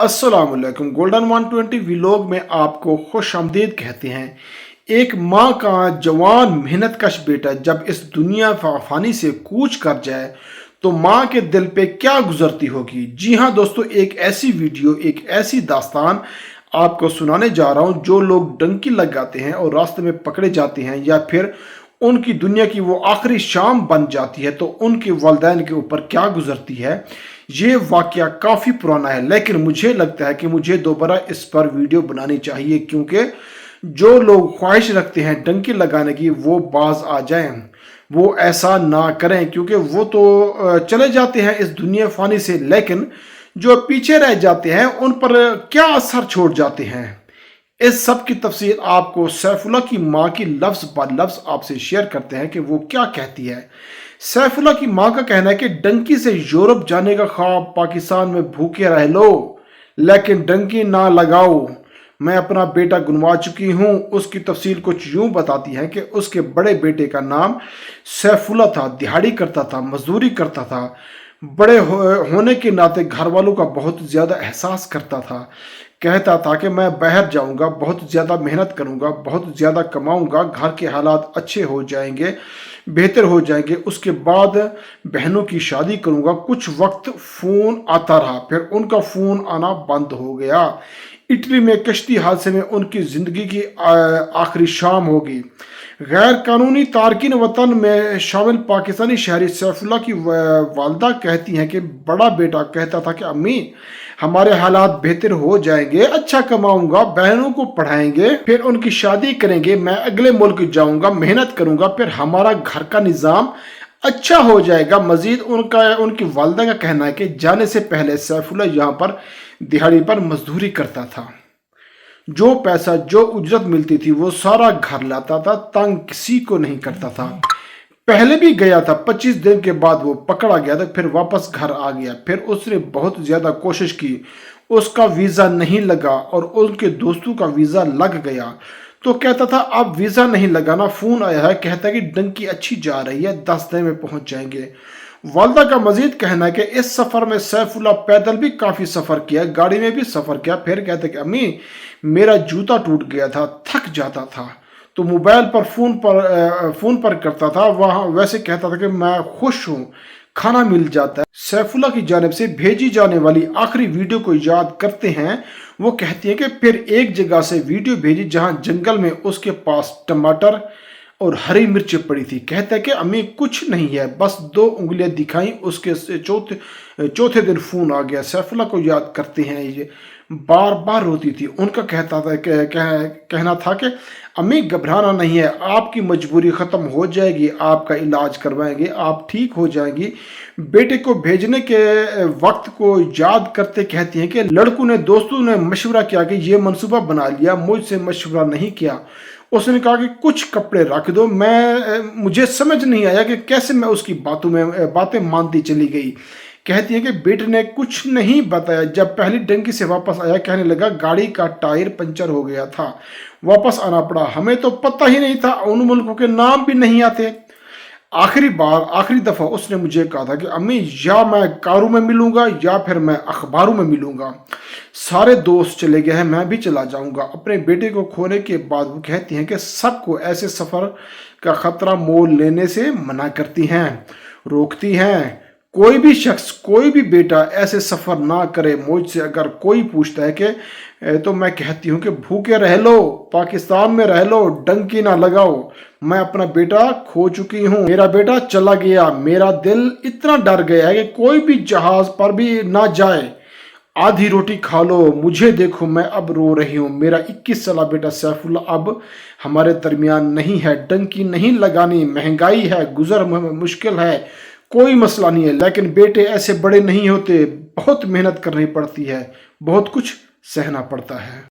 अस्सलाम वालेकुम। Golden 120 vlog में आपको खुश आमदीद कहते हैं। एक माँ का जवान मेहनत कश बेटा जब इस दुनिया फानी से कूच कर जाए तो माँ के दिल पे क्या गुजरती होगी। जी हाँ दोस्तों, एक ऐसी वीडियो, एक ऐसी दास्तान आपको सुनाने जा रहा हूँ। जो लोग डंकी लगाते हैं और रास्ते में पकड़े जाते हैं या फिर उनकी दुनिया की वो आखिरी शाम बन जाती है तो उनके वालिदैन के ऊपर क्या गुजरती है। ये वाकया काफ़ी पुराना है, लेकिन मुझे लगता है कि मुझे दोबारा इस पर वीडियो बनानी चाहिए, क्योंकि जो लोग ख्वाहिश रखते हैं डंकी लगाने की वो बाज आ जाएं, वो ऐसा ना करें, क्योंकि वो तो चले जाते हैं इस दुनिया फानी से, लेकिन जो पीछे रह जाते हैं उन पर क्या असर छोड़ जाते हैं। इस सब की तफसील आपको सैफुल्लाह की माँ की लफ्ज़ ब लफ्ज़ आपसे शेयर करते हैं कि वो क्या कहती है। सैफुल्लाह की माँ का कहना है कि डंकी से यूरोप जाने का ख्वाब, पाकिस्तान में भूखे रह लो लेकिन डंकी ना लगाओ। मैं अपना बेटा गुनवा चुकी हूँ। उसकी तफसील कुछ यूँ बताती है कि उसके बड़े बेटे का नाम सैफुल्लाह था, दिहाड़ी करता था, मजदूरी करता था, बड़े होने के नाते घर वालों का बहुत ज़्यादा एहसास करता था। कहता था कि मैं बाहर जाऊंगा, बहुत ज़्यादा मेहनत करूंगा, बहुत ज़्यादा कमाऊंगा, घर के हालात अच्छे हो जाएंगे, बेहतर हो जाएंगे, उसके बाद बहनों की शादी करूंगा। कुछ वक्त फ़ोन आता रहा, फिर उनका फ़ोन आना बंद हो गया। इटली में कश्ती हादसे में उनकी ज़िंदगी की आखिरी शाम होगी। गैर कानूनी तारकिन वतन में शामिल पाकिस्तानी शहरी सैफुल्लाह की वालदा कहती हैं कि बड़ा बेटा कहता था कि अम्मी हमारे हालात बेहतर हो जाएंगे, अच्छा कमाऊंगा, बहनों को पढ़ाएंगे, फिर उनकी शादी करेंगे, मैं अगले मुल्क जाऊंगा, मेहनत करूंगा, फिर हमारा घर का निज़ाम अच्छा हो जाएगा। मजीद उनकी वालदा का कहना है कि जाने से पहले सैफुल्लाह यहाँ पर दिहाड़ी पर मजदूरी करता था। जो पैसा, जो उजरत मिलती थी वो सारा घर लाता था, तंग किसी को नहीं करता था। पहले भी गया था, 25 दिन के बाद वो पकड़ा गया था, फिर वापस घर आ गया। फिर उसने बहुत ज़्यादा कोशिश की, उसका वीज़ा नहीं लगा और उनके दोस्तों का वीज़ा लग गया। तो कहता था अब वीज़ा नहीं लगाना, फ़ोन आया है, कहता है कि डंकी अच्छी जा रही है, 10 दिन में पहुंच जाएंगे। वालदा का मजीद कहना है कि इस सफ़र में सैफुल्लाह पैदल भी काफ़ी सफ़र किया, गाड़ी में भी सफ़र किया। फिर कहते कि अम्मी मेरा जूता टूट गया था, थक जाता था, तो मोबाइल पर फ़ोन पर करता था। वहाँ वैसे कहता था कि मैं खुश हूँ, खाना मिल जाता है। सैफुल्लाह की जानिब से भेजी जाने वाली आखिरी वीडियो को याद करते हैं। वो कहती है कि फिर एक जगह से वीडियो भेजी जहाँ जंगल में उसके पास टमाटर और हरी मिर्च पड़ी थी। कहता है कि अम्मी कुछ नहीं है, बस 2 उंगलियां दिखाई, उसके चौथे दिन फ़ोन आ गया। सैफुल्लाह को याद करते हैं, ये बार बार रोती थी। उनका कहना था कि अम्मी घबराना नहीं है, आपकी मजबूरी ख़त्म हो जाएगी, आपका इलाज करवाएंगे, आप ठीक हो जाएंगी। बेटे को भेजने के वक्त को याद करते कहती हैं कि लड़कों ने, दोस्तों ने मशवरा किया कि ये मनसूबा बना लिया, मुझसे मशवरा नहीं किया। उसने कहा कि कुछ कपड़े रख दो। मुझे समझ नहीं आया कि कैसे मैं उसकी बातें मानती चली गई। कहती है कि बेटे ने कुछ नहीं बताया। जब पहली डंकी से वापस आया कहने लगा गाड़ी का टायर पंचर हो गया था, वापस आना पड़ा, हमें तो पता ही नहीं था, उन मुल्कों के नाम भी नहीं आते। आखिरी दफ़ा उसने मुझे कहा था कि अम्मी या मैं कारों में मिलूंगा या फिर मैं अखबारों में मिलूंगा। सारे दोस्त चले गए हैं, मैं भी चला जाऊंगा। अपने बेटे को खोने के बाद वो कहती हैं कि सबको ऐसे सफ़र का ख़तरा मोल लेने से मना करती हैं, रोकती हैं। कोई भी शख्स, कोई भी बेटा ऐसे सफ़र ना करे। मुझसे अगर कोई पूछता है कि तो मैं कहती हूँ कि भूखे रह लो, पाकिस्तान में रह लो, डंकी ना लगाओ। मैं अपना बेटा खो चुकी हूँ, मेरा बेटा चला गया, मेरा दिल इतना डर गया है कि कोई भी जहाज पर भी ना जाए। आधी रोटी खा लो, मुझे देखो, मैं अब रो रही हूँ। मेरा 21 साल बेटा सैफुल्लाह अब हमारे दरमियान नहीं है। डंकी नहीं लगानी, महंगाई है, गुजर मुश्किल है, कोई मसला नहीं है, लेकिन बेटे ऐसे बड़े नहीं होते, बहुत मेहनत करनी पड़ती है, बहुत कुछ सहना पड़ता है।